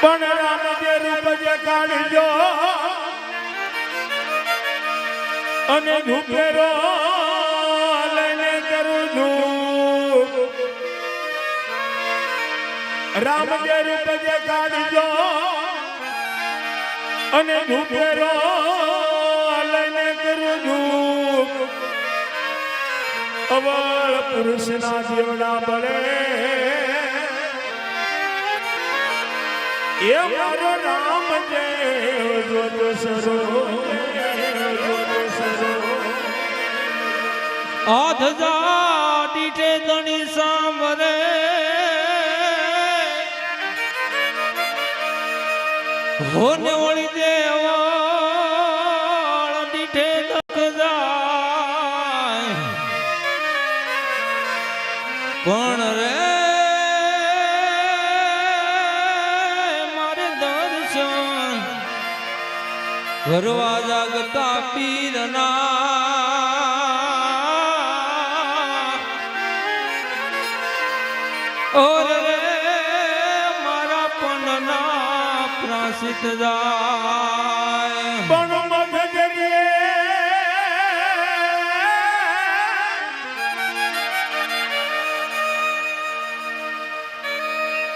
પણ રામ જે રૂપ જે કાઢજો અને ધૂપેરો લઈને કરું ધૂપ રામ જે રૂપ જે કાઢજો અને ધૂપેરો લઈને કરું ધૂપ અવળ પુરુષના જીવડા બળે એ મારો રામ જય જોત સરો આધ દીઠે ધણી સાંભરે હોને વળી દેવાળ દીઠે દખ જાય પણ રે મારે દર્શન કરવા જાગતા પીરના ઓર રે મારા પનના પ્રાસિત જાય પણ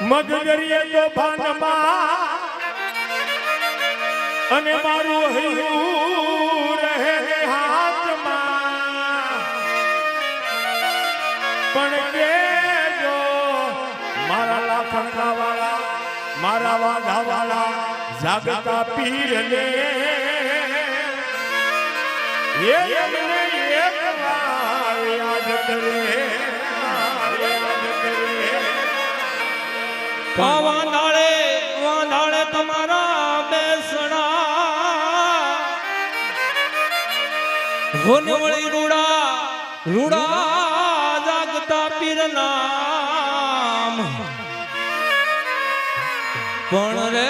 મધદરિયે તો ભાનમાં અને મારું હૈયું રહે હાથમાં પણ કેજો મારા લાખણકા વાળા મારા વાઘા વાળા જાગતા પીરને એમને એક વાર યાદ કરે વાંધાળે તમારા બેસણા હોને વળી રૂડા જાગતા પીર નામ પણ રે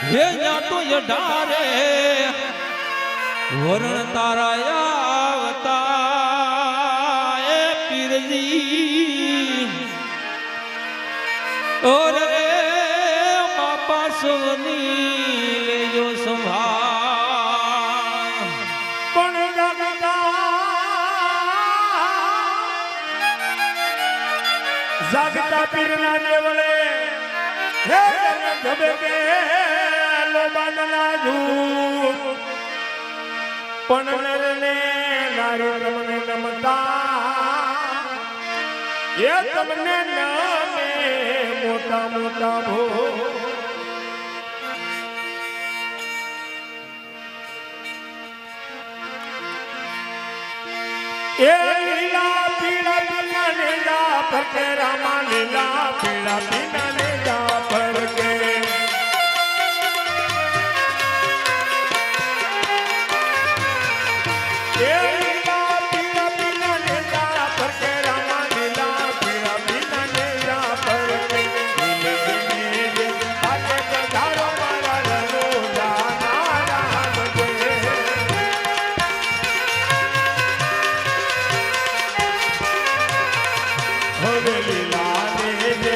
હે જાતો યઢારે વરણ તારા આવતા ઓર રે બાપા સોની લેજો સંભાળ પણ જાગતા પીરના દેવળે હે ધબે કે લોબાના ધૂપ પણ નરને નારી રમને નમતા એ તમને નામે મોટા મોટા ભો એ લીલા પીળા પીળા નેજા ફરકે રામા લીલા પીળા પીળા નેજા ફરકે લીલા ને જે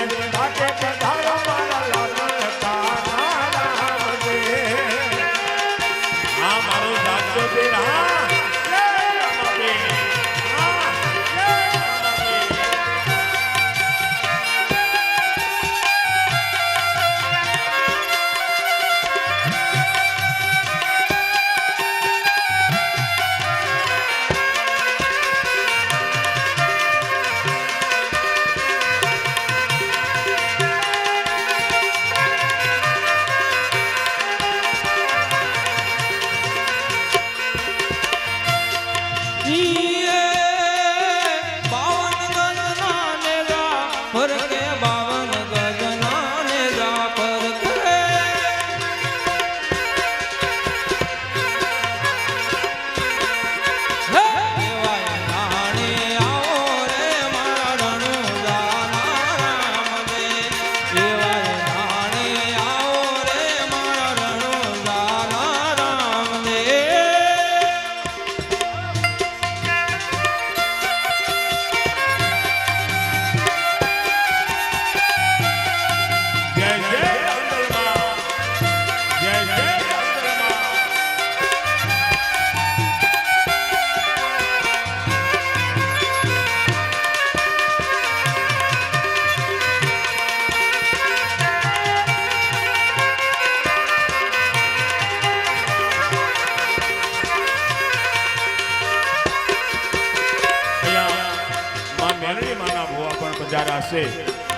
મેલડી માના ભુવા પણ પધાર્યા છે,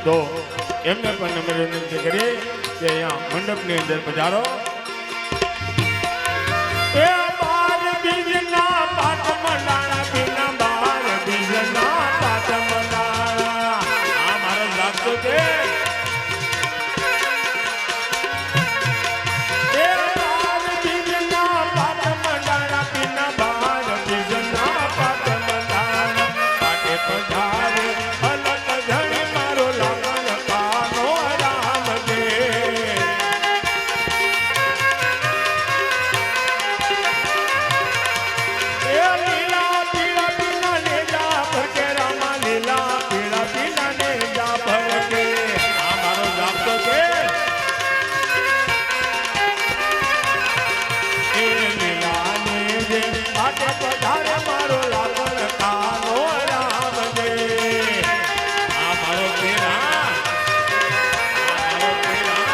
તો એમને પણ અમે વિનંતી કરીએ કે અહીંયા મંડપની અંદર પધારો. એ બાર બીજના પાટ મંડાણા પીના બાર બીજના પાટ મંડાણા. આ મારો લાગતો છે. એ બાર બીજના પાટ મંડાણા પીના બાર બીજના પાટ મંડાણા. પાટે પધારે અલગ ધણી મારો લાગણ કાનો રામ દે. લીલા પીળા પીલા ને જા ભરકે રામા લીલા પીળા પીલા ને જા ભરકે. આ મારો જાપતો છે. એ લીલા ને જે પાટે પધારે મારો લાગણ કાનો રામ દે. આ મારો પીરા, આ મારો પીરા.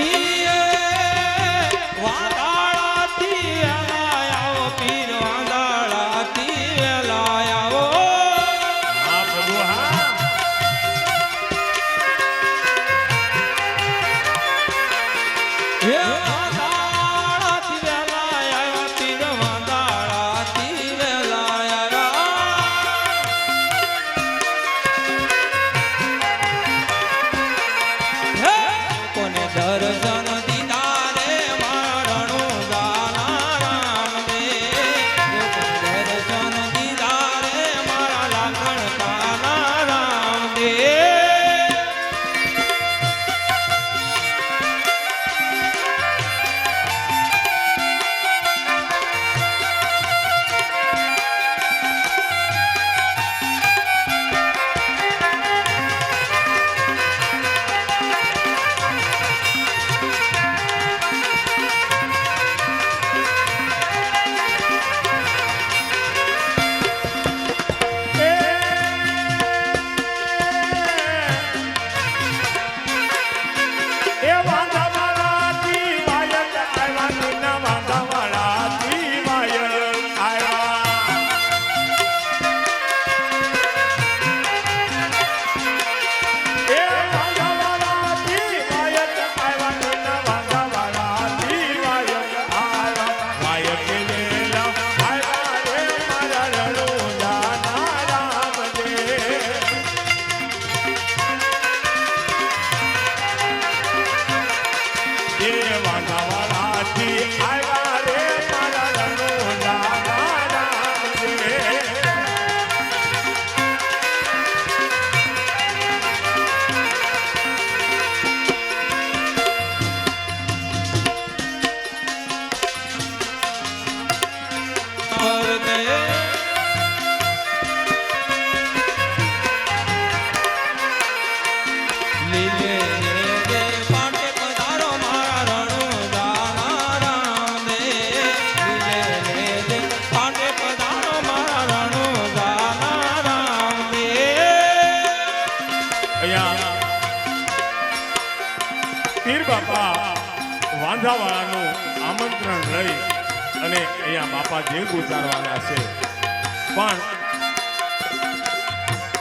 ઈએ વાંદાળાથી વેલા આવો પીર વાંદાળાથી વેલા આવો. હા પ્રભુ હા. હે વાંદાળાથી વેલા આવ્યા પીર વાંદાળાથી વેલા આવ્યા. હે કોને દર્શન દીધા રે મારણું ગાના રામ દે. કોને દર્શન દીધા રે મારા લાગણ કાના રામ દે. એ વાંધાવાળાથી વાયક આવ્યા નીના વાંધાવાળાથી વાયક આવ્યા. એ વાંધાવાળાથી વાયક આવ્યા નીના વાંધાવાળાથી વાયક આવ્યા. વાયક લેલા આવ્યા રે મારા રણુજાના રામ દે. એ વાંધાવાળાથી આવ્યા રે મારા રણુજાના રામ દે. और गए લીલે રે પાટે પધારો મારા રણું ગાના રામ દે. લીલે રે પાટે પધારો મારા રણું ગાના રામ દે. અહીંયા પીર બાપા વાંધાવાળાનું આમંત્રણ લઈ અને અહીંયા બાપા દેવ ઉતારવાના છે, પણ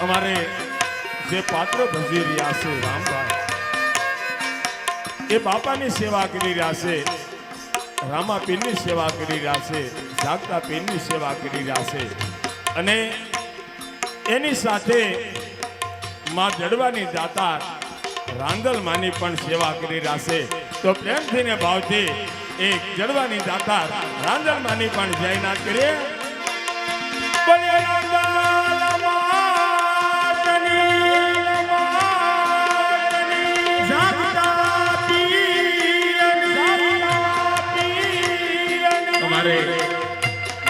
અમારે જે પાત્ર ભજવી રહ્યા છે રામભાઈ, એ બાપાની સેવા કરી રહ્યા છે, રામા પીરની સેવા કરી રહ્યા છે, જાગતા પીરની સેવા કરી રહ્યા છે, અને એની સાથે માં જડવાની દાતા રાંદલ માની પણ સેવા કરી રહ્યા છે. તો પ્રેમથી ને ભાવથી એક જડવાની દાતા રાંદલ માની પણ જયનાથ કરીએ. બોલે રાંદલ માતની, જાગતા પીરની. તમારે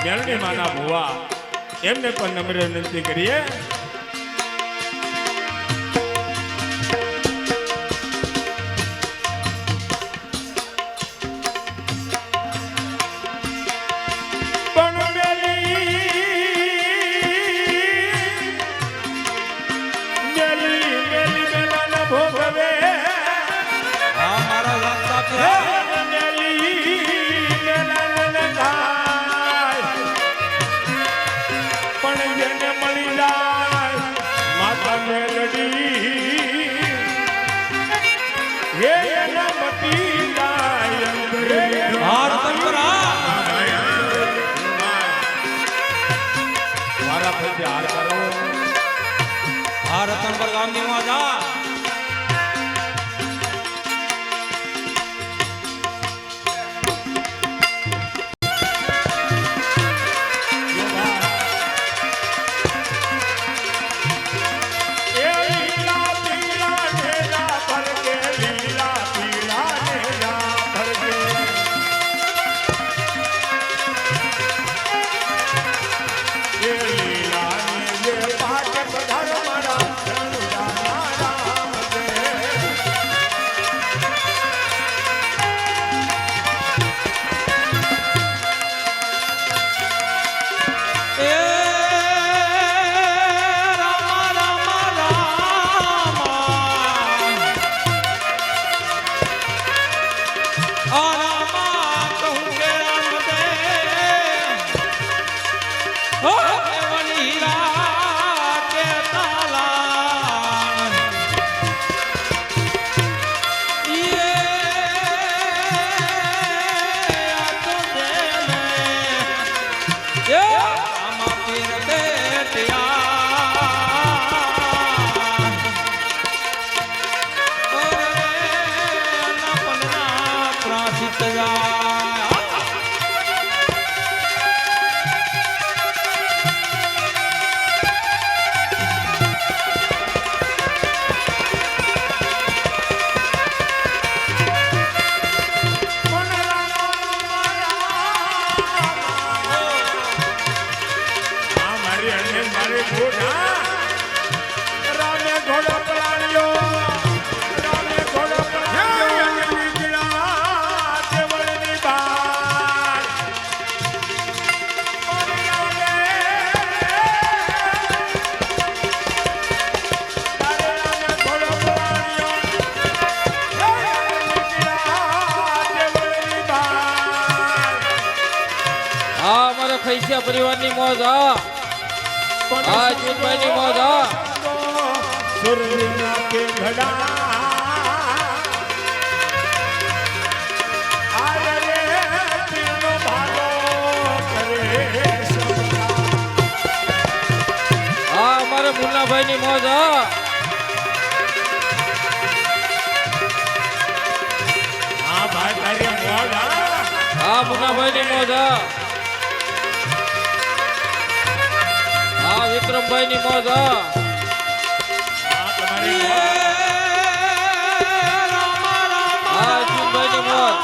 મેલડી માના ભુવા એમને પણ નમ્ર વિનંતી કરીએ. પણ પરિવારની મોજા એ લીલા પીલા નેજા ભરકે લીલા પીલા નેજા ભરકે એ લીલા ને જે પાટે પધારો મારા રણુદાના રામ દે એ રામા રામા રામા આ રામા કહું કે રામ દે હો વનીરા કે તાલા યે આ તો દે મે યે રામા પીર બેટિયા ઓરે ના પલના પ્રાસિત જાય મન આ મારી અણને મારી ભૂત હા રામે ઘોડો પલાળ્યો રામે ઘોડો પલાળ્યો અને નીકળ્યા દેવળની બહાર મારી રામે તારે રામે ઘોડો પલાળ્યો નીકળ્યા દેવળની બહાર આ અમારા ખૈસિયા પરિવારની મોજ આ જીતભાઈની મોજ આ સુરવીના કે ઘડા આય રે પીરનો ભાલો કરે સબકા આ અમારા મુન્નાભાઈની મોજ આ હા ભાઈ તારી મોજ આ મુન્નાભાઈની મોજ આ વિક્રમભાઈની મોજ હા તમારી મોજ આ જીતભાઈની મોજ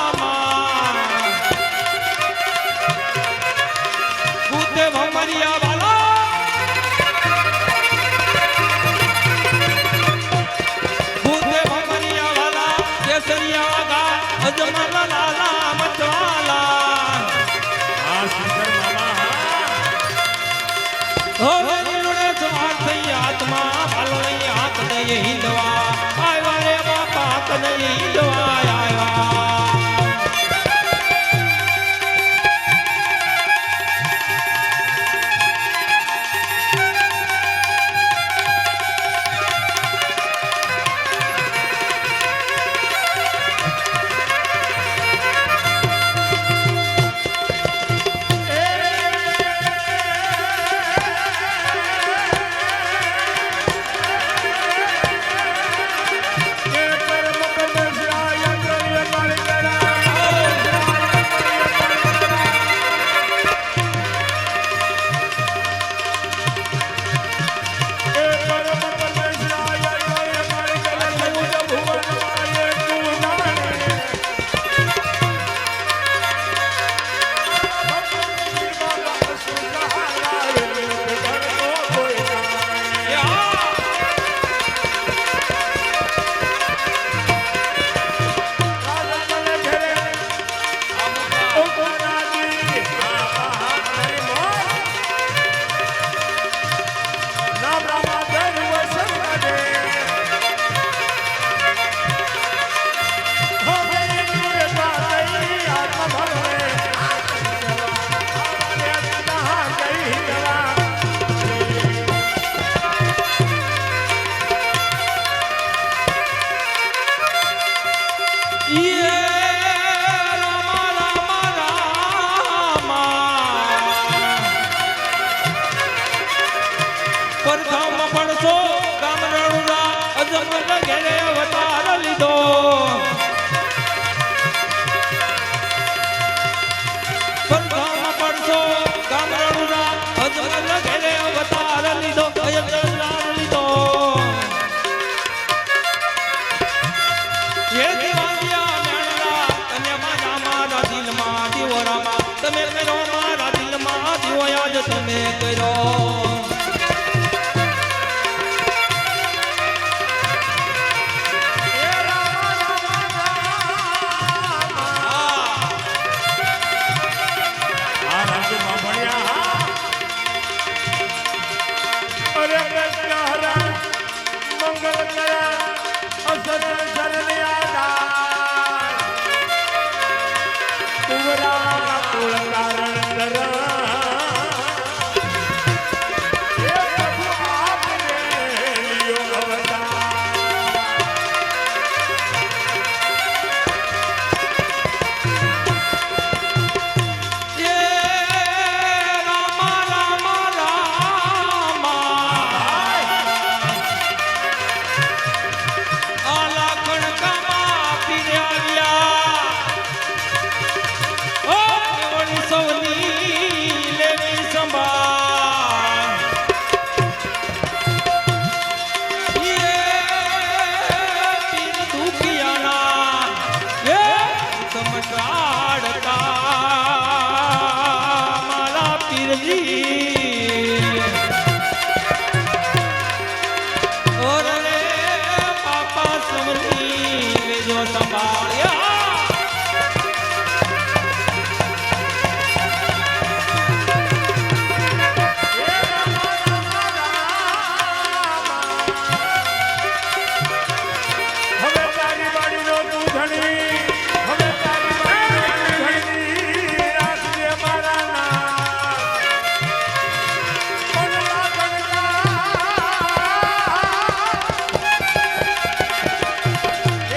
ભૂતે ભમરિયા વાલા ભૂતે ભમરિયા વાલા કેસરિયા વાગા અજમલ લાલા મચવાલા હા સુંદર મામા હા હવે નીલુડે સવાર થઈ આત્મા ભાલો નહીં હાથ નહીં હિંદવા આવ્યા રે બાપા હાથ નહીં હિંદવા આવ્યા તમે કર્યો મારા દિલમાં દિયો આજ તમે કર્યો આ રાજ્યમાં ભણ્યા અરે કૃષ્ણ હરા મંગલ કરા અસર શરણ આધાર કુંવરા કુળ કારણ કરા હે પ્રભુ આપને લિયો અવતાર ये रामा रामा रामा आला कणकामा पीर्या ओ केवली सवनी लेवी संभाळ ये पीर दुखियाना ये समटाड़ता मारा पीरजी और रे पापा सवनी लेजो संभाळ्या હવે તારી વાડીનો તું ધણી હવે તારી વાડીનો તું ધણી રાખજે મારા નામ પગલા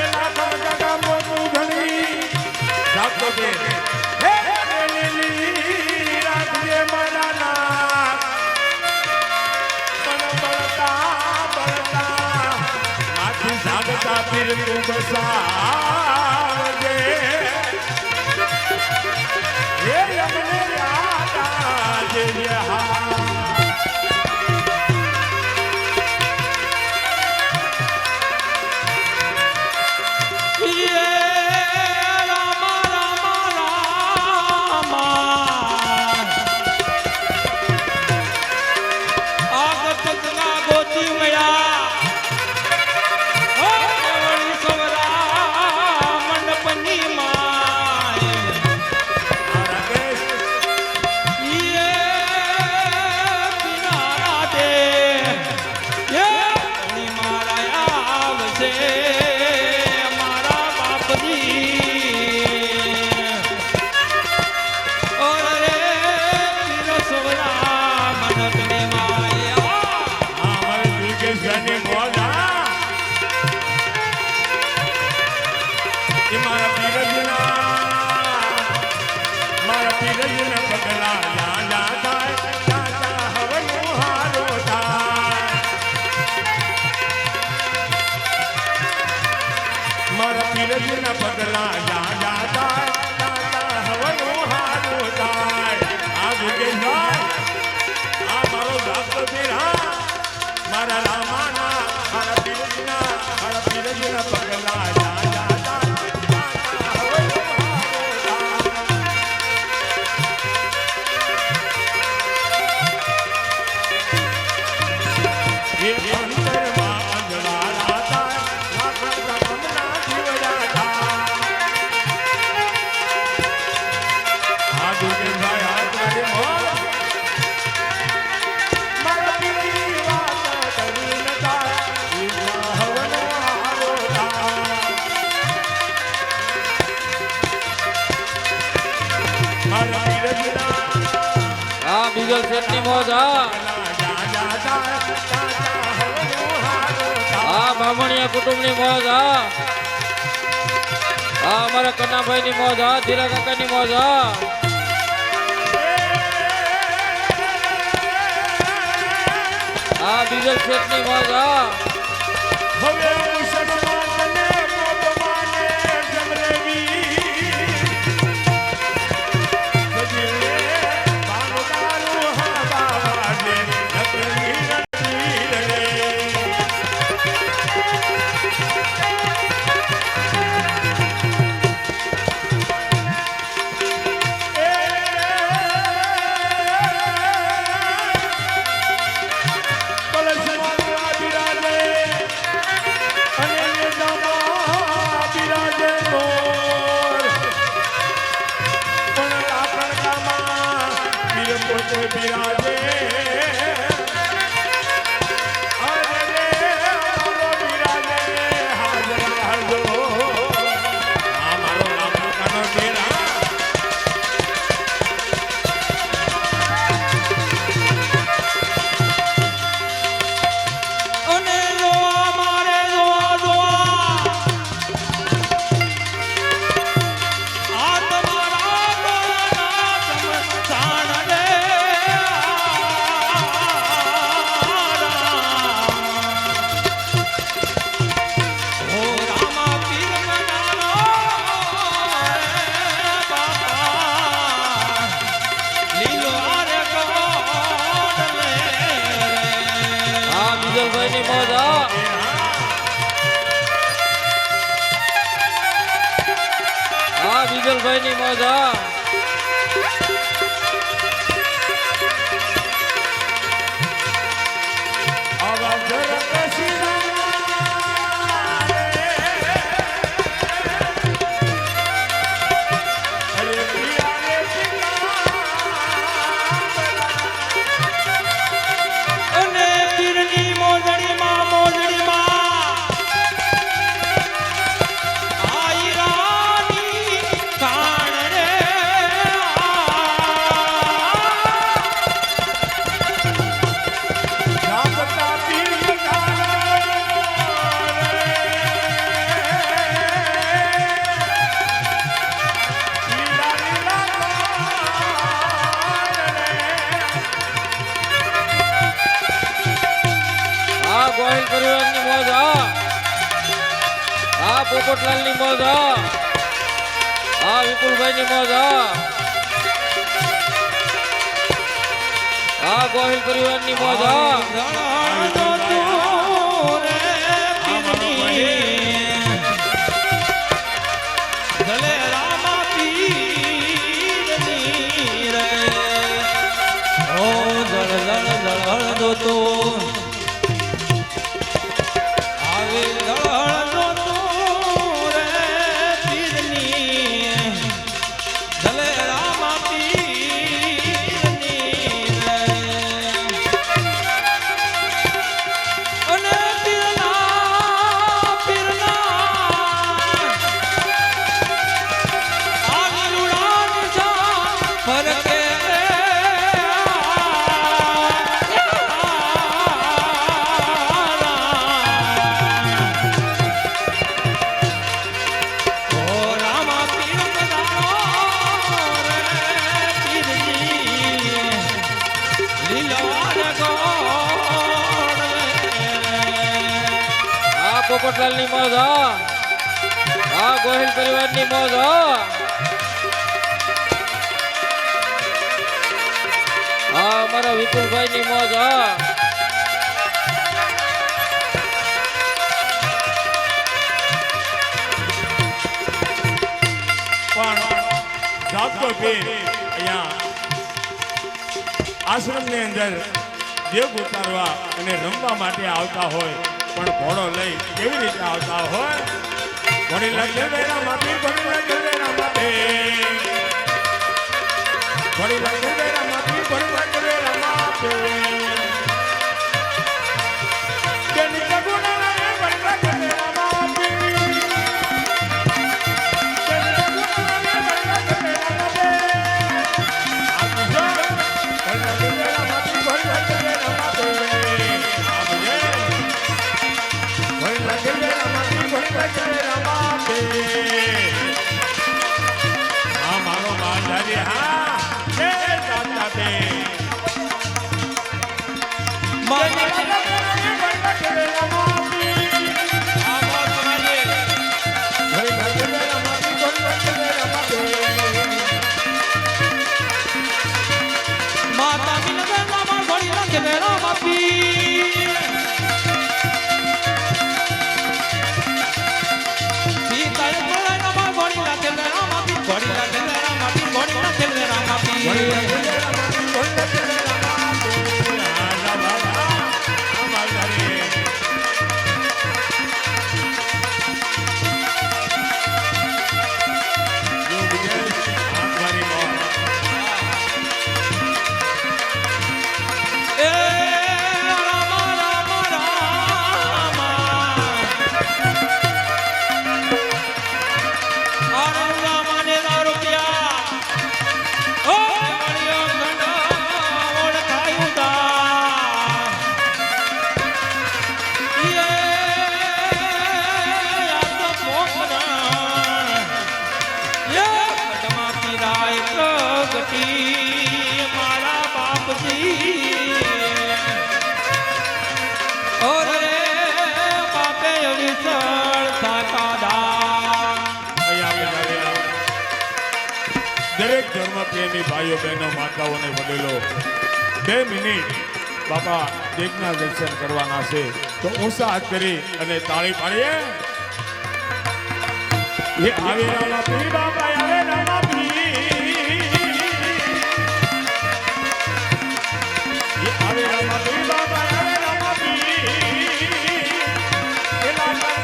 એલા કનકા ગામનો તું ધણી રાખતો કે હે લીલી રાખજે મારા નામ પણ બળતા માથી જાગતા પીર તું બસાવજે હે અમને યાદ આવજે હા ये रामा रामा रामा आगत ना गोती मया ओ केवली सवरा मंडपनी माय મારા દેશ ये पिनारा दे ये ની મારા આવશે મારા બાપજી ઓર રે પીર સવરા મંડપની માયા આ મારા દુર્ગેશભાઈની મોજા એ મારા પીરજીના પગલા લા થાય ચાચા હવનું હારો થાય મારા પીરજીના પગલા લા થાય ચાચા હવનું હારો થાય આ દુર્ગેશભાઈ આ મારો દાતો પીર હા મારા રામાના મારા પીરજીના પગલા લા થાય ચાચા હવનું હારો થાય ये अंतरमा अंजवारा था लाखा कमना जीवड़ा था हाँ दुर्गे भाई हाथ वाले मोह मारा पीरी वाता करी नता इतना हवन हारो था मारा पीरजना આ બીજો સેટની મોજ હા આ બામણિયા કુટુંબની મોજ હા આ અમારા કન્નાભાઈની મોજ હા ધીરા કાકાની મોજ હા આ બીજો સેટની મોજ હા હવે મુસલમાન ને મોપમાને જમરેવી માથે બિરાજે અરે રે મારો બિરાજે હાજર હાજો આ મારો રામકાનો બેરા અને જોવા મારે જોવા આ તમારા ગોળના ચમચાણ રે ઓ રામા પીર મનાનો બાપા લીલો આરે કોડ લે હા બીજલભાઈ ની મોજ હા હા બીજલભાઈ ની મોજ હા આવા જરક અરે પિયા રે અને પીરની મોજડીમાં આઈ રાની કાણ રે જાગતા પીર ગાનો લીલા લીલા હા ગોહિલ પરિવાર ની મોજ હા હા પોપટલાલ ની મોજ હા હા વિપુલભાઈ ની મોજ હા હા ગોહિલ પરિવાર ની મોજ હા રણો તું રે પીરની ભલે રામા પીરની રે ઓ જળ જળ જળ દો તો આવે જળ દો તો રે પીરની ભલે રામા પીરની રે અને પીરના આની રૂડાની જા ફરકે ઓ રામા પીર પધારો રે પીરની લીલવાર ગોળ રે હા પોપટલાલ ની મોજ હા હા ગોહિલ પરિવાર ની મોજ હા હા અમારા વિપુલભાઈ ની મોજ હા પણ જાગતો પીર અહીંયા આશ્રમની અંદર દેવ ઉતારવા અને રમવા માટે આવતા હોય પણ ઘોડો લઈ કેવી રીતે આવતા હોય ઘોડી લાગે વેરા માપી ઘોડી લાગે વેરા માપે ઘોડી લાગે વેરા માપી ઘોડી લાગે વેરા માપે તેની જગુના લાગે ઘોડી લાગે વેરા માપી હા મારો માલધારી હા એ દાદા બે માતા મિલવે નામા ઘોડી લાગે વેરા માપી સીતાએ બોલાય નામા ઘોડી લાગે વેરા માપી ઘોડી લાગે વેરા માપી ઘોડી લાગે વેરા માપી પ્રેમી ભાઈઓ બહેનો માતાઓને વડીલો 2 મિનિટ બાપા દેવના દર્શન કરવાના છે તો ઊંચા હાથ કરી અને તાળી પાડીએ એ આવે રામા પીર બાપા આવે રામા પીર એ આવે રામા પીર બાપા આવે રામા પીર એ લાગા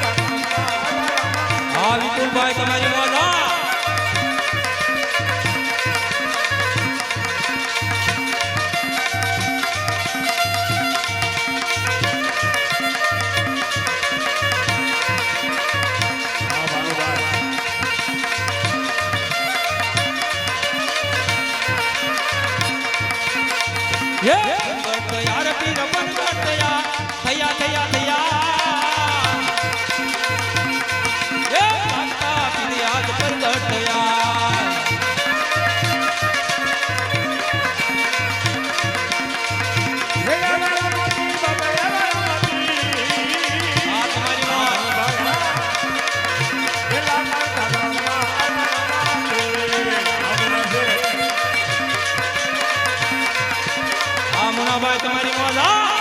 હા વિપુલભાઈ તમારી મોજ હા યાર પીર પણ ગટયા થયા થયા થયા એ ભક્તા પીર યાદ પર ગટયા મુનાભાઈ તમારી મોજ હા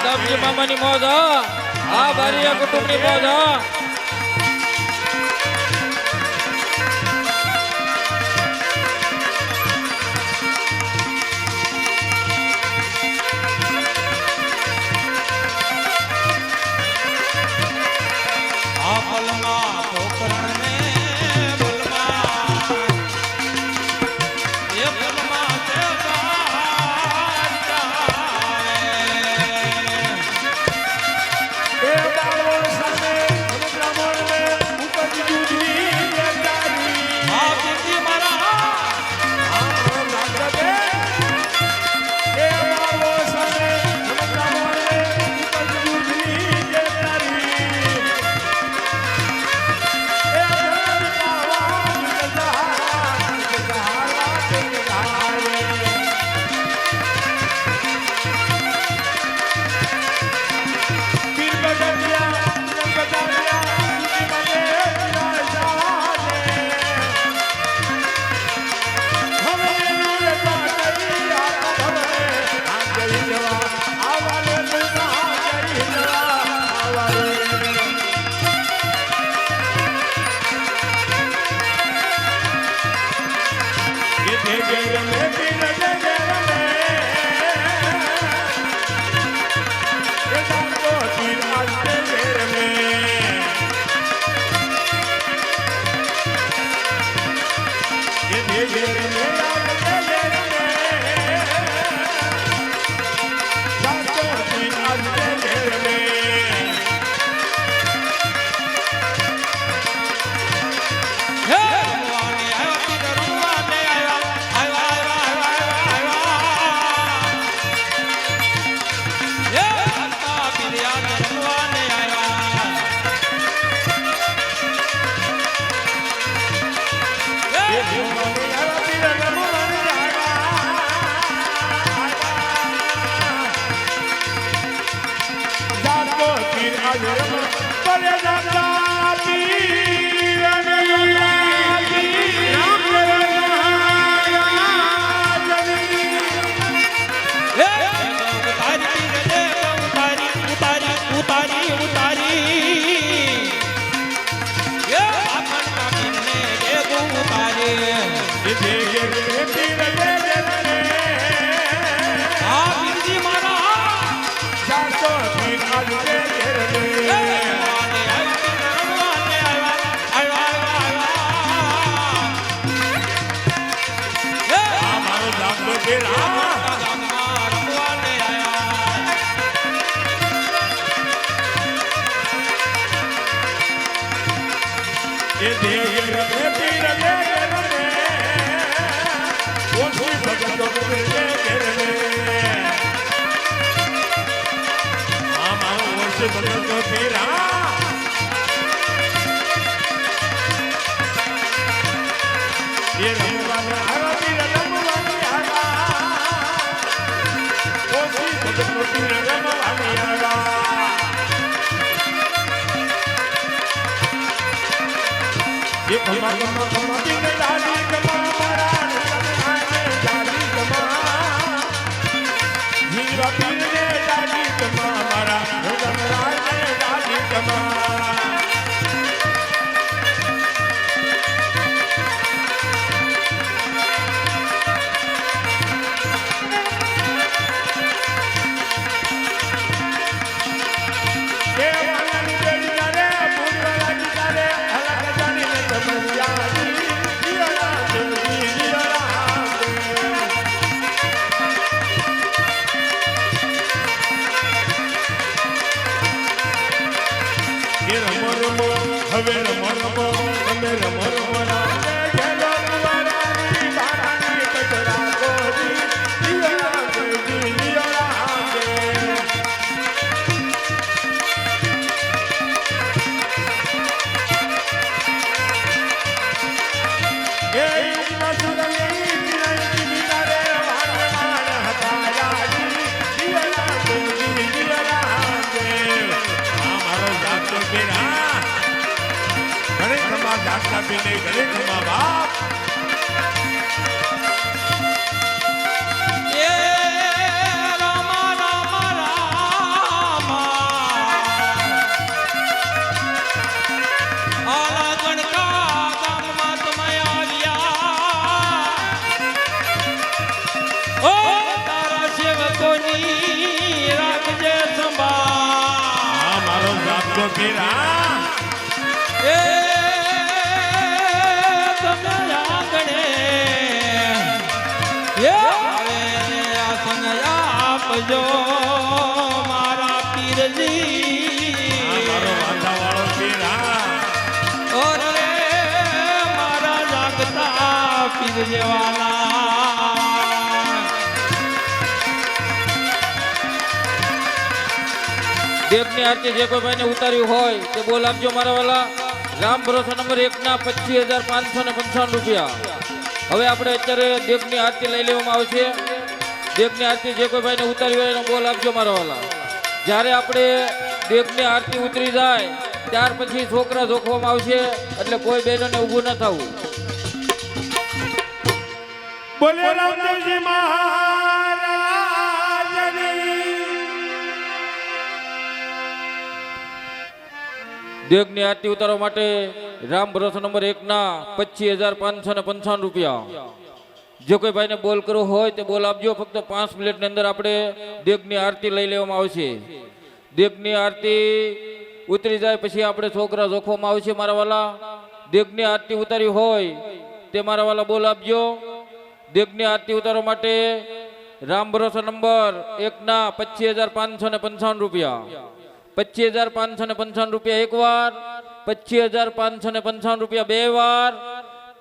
દામજી મામાની મોજ આ બારીયા કુટુંબની મોજ એ બોલે દાદા પીરની રામ હે ઉતારી રે ઉતારી ઉતારી ઉતારી ઉતારી હે બાપના પીરને દેગો ઉતારી એ દેગે રે પીર રે આ પીરજી મારા સાતો પીર આજ રે રે આ મારો જાગતો પીર એ દેગે રે પીર રે ઓછી ભગતો પીર રે આ મારો ઓછી ભગતો પીર ये रमवाने आगा पीर रमवाने आगा ओसी भगत पीर रमवाने आगा ये खमा खमा खमा पीर डाली खमा मारा ने डाली खमा जीवा पीर ने डाली खमा मारा रमराज ने डाली खमा હવે રમો રમો તમે રમો રમો રામે ઘેલો કુંવરાની બારાની કચરા કોરી જીવરા દેવી જીવરા દે એ ઇના સુરલી ઇના કિનારે વાણ વાણ હતાયાજી જીવરા દેવી જીવરા દે આ મારો જાતો પીરા ઘરે ખમા જાગતા પીને ઘરે ખમા બાપ એ રામ રામ રામ આલા ગણકા ગામમાં તમે આવ્યા ઓ તારા સેવકોની રાખજે સંભાળ આ મારો જાગતો પીરા એ તમે આંગણે એ આવે આસન આપજો મારા પીરજી આ મારો વાંધાવાળો પીરા ઓરે મારા જાગતા પીર જેવાલા દેવની આરતી જે કોઈ ભાઈને ઉતાર્યું હોય તે બોલ આપજો મારા વાલા રામ ભરોસા નંબર 1 ના 25,555 રૂપિયા. હવે આપણે અત્યારે દેવની આરતી લઈ લેવામાં આવશે. દેવની આરતી જે કોઈ ભાઈને ઉતારી હોય એનો બોલ આપજો મારા વાલા. જ્યારે આપણે દેવની આરતી ઉતરી જાય ત્યાર પછી છોકરા જોખવામાં આવશે એટલે કોઈ બહેનોને ઊભું ન થવું. બોલે રામદેવજી મહારાજની દેવની આરતી ઉતારવા માટે રામ ભરોસા નંબર 1 ના 25,555 રૂપિયા. જો કોઈ ભાઈને બોલ કરવો હોય તે બોલ આપજો. ફક્ત 5 મિનિટની અંદર આપણે દેવની આરતી લઈ લેવામાં આવશે. દેવની આરતી ઉતરી જાય પછી આપણે છોકરા જોખવામાં આવશે મારા વાલા. દેવની આરતી ઉતારી હોય તે મારા વાલા બોલ આપજો. દેવની આરતી ઉતારવા માટે રામ ભરોસા નંબર 1 ના 25,555 રૂપિયા. 25,555 રૂપિયા એક વાર, 25,555 રૂપિયા બે વાર,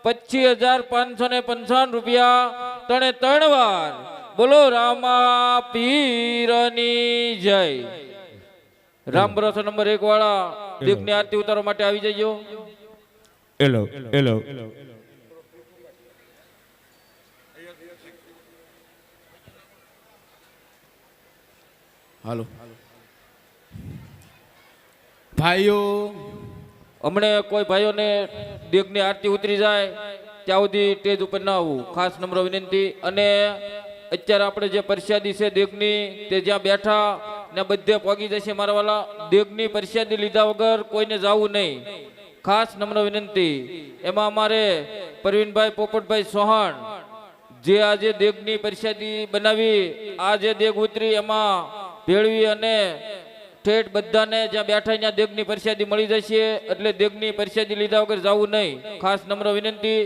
25,555 રૂપિયા ત્રણ વાર. બોલો રામા પીરની જય. રામ ભરોસા નંબર 1 વાળા દેવની આરતી ઉતારવા માટે આવી જજો. એલો એલો હાલો. ભાઈઓ હમણે કોઈ ભાઈઓને દેગની આરતી ઉતરી જાય ત્યાં સુધી સ્ટેજ ઉપર ના આવવું, ખાસ નમ્ર વિનંતી. અને અત્યારે આપણે જે પ્રસાદી છે દેગની, તે જ્યાં બેઠા ને બધે પહોંચી જશે મારા વાલા. દેગની પ્રસાદી લીધા વગર કોઈને જવું નહીં, ખાસ નમ્ર વિનંતી. એમાં અમારે પ્રવીણભાઈ પોપટભાઈ ચૌહાણ જે આજે દેગની પ્રસાદી બનાવી, આ જે દેગ ઉતરી એમાં ભેળવી અને ઠેઠ બધાને જ્યાં બેઠા ત્યાં દેગની પ્રસાદી મળી જશે. એટલે દેગની પ્રસાદી લીધા વગર જવું નહીં, ખાસ નમ્ર વિનંતી.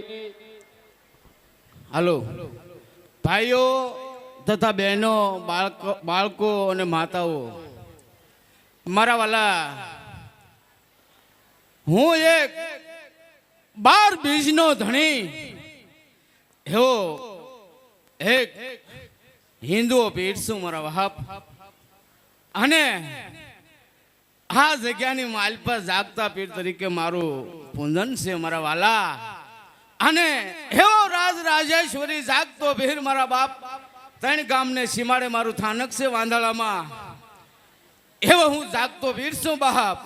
હાલો ભાઈઓ તથા બહેનો, બાળકો અને માતાઓ, મારા વાલા, હું એક 12 બીજનો ધણી એવો એક હિન્દુઓ પીર છું મારા વહાપ. અને આ જગ્યાની માલપા જાગતા પીર તરીકે મારું પૂંજન છે મારા વાલા. અને એવો રાજ રાજેશ્વરી જાગતો પીર મારા બાપ, 3 ગામને સીમાડે મારું થાનક છે વાંધાળામાં. એવો હું જાગતો પીર છું બાપ.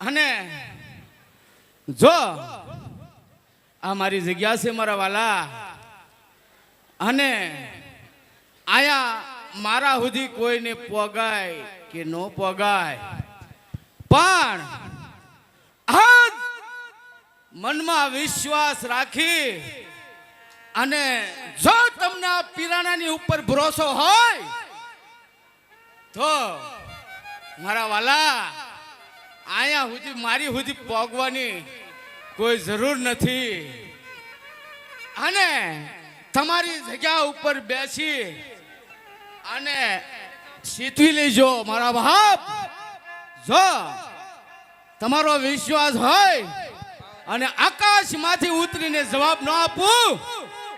અને જો આ મારી જગ્યા છે મારા વાલા. અને આયા મારા સુધી કોઈને પોગાય કે ન પોગાય, પણ આજ મનમાં વિશ્વાસ રાખી અને જો તમને આ પીરાણાની ઉપર ભરોસો હોય તો મારા વાલા આયા સુધી મારી સુધી પોગવાની કોઈ જરૂર નથી. અને તમારી જગ્યા ઉપર બેસી અને શીતવી લેજો મારા બાપ. જો તમારો વિશ્વાસ હોય અને આકાશમાંથી ઉતરીને જવાબ ન આપું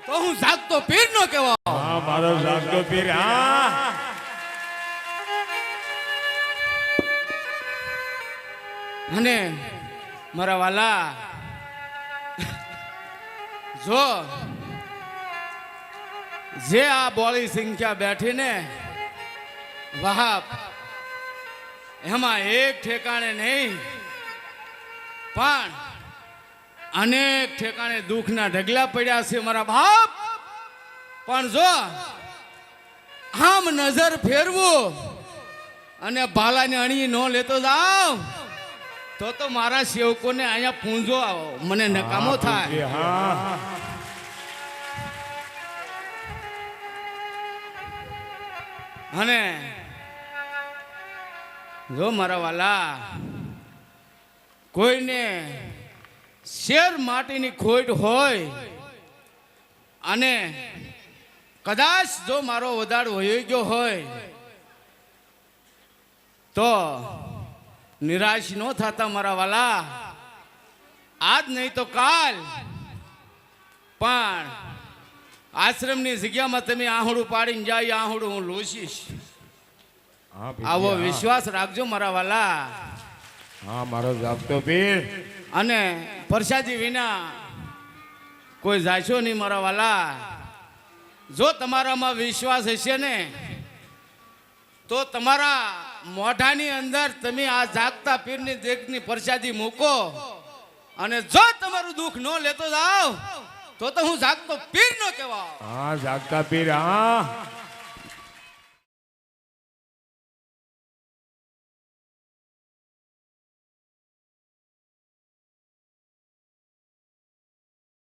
તો હું જાગતો પીર નો કહેવાય. હા મારો જાગતો પીર. હા અને મારા વાલા, જો જે આ બોળી સંખ્યા બેઠી ને વહાબ, એમાં એક ઠેકાણે નહીં પણ અનેક ઠેકાણે દુઃખના ઢગલા પડ્યા છે મારા બાપ. પણ જો આમ નજર ફેરવું અને ભાલાને અણી ન લેતો જાવ તો મારા સેવકોને અહીંયા પૂંજો મને નકામો થાય. હા અને જો મારા વાલા, કોઈને શેર માટીની ખોટ હોય અને કદાચ જો મારો વધાર વહી ગયો હોય તો નિરાશ ન થતા મારા વાલા. આજ નહીં તો કાલ પણ આશ્રમની જગ્યામાં તમે આહુડું પાડીને જાય, આહુડું હું લોસીશ. હા પીર. આવો વિશ્વાસ રાખજો મારા વાલા. હા મારો જાગતો પીર. અને પ્રસાદી વિના કોઈ જાશો નહીં મારા વાલા. જો તમારામાં વિશ્વાસ હશે ને તો તમારા મોઢાની અંદર તમે આ જાગતા પીરની દેખની પ્રસાદી મૂકો. અને જો તમારું દુઃખ ન લેતો જાવ તો હું જાગતો પીર નો કહેવાય. હા જાગતા પીર. હા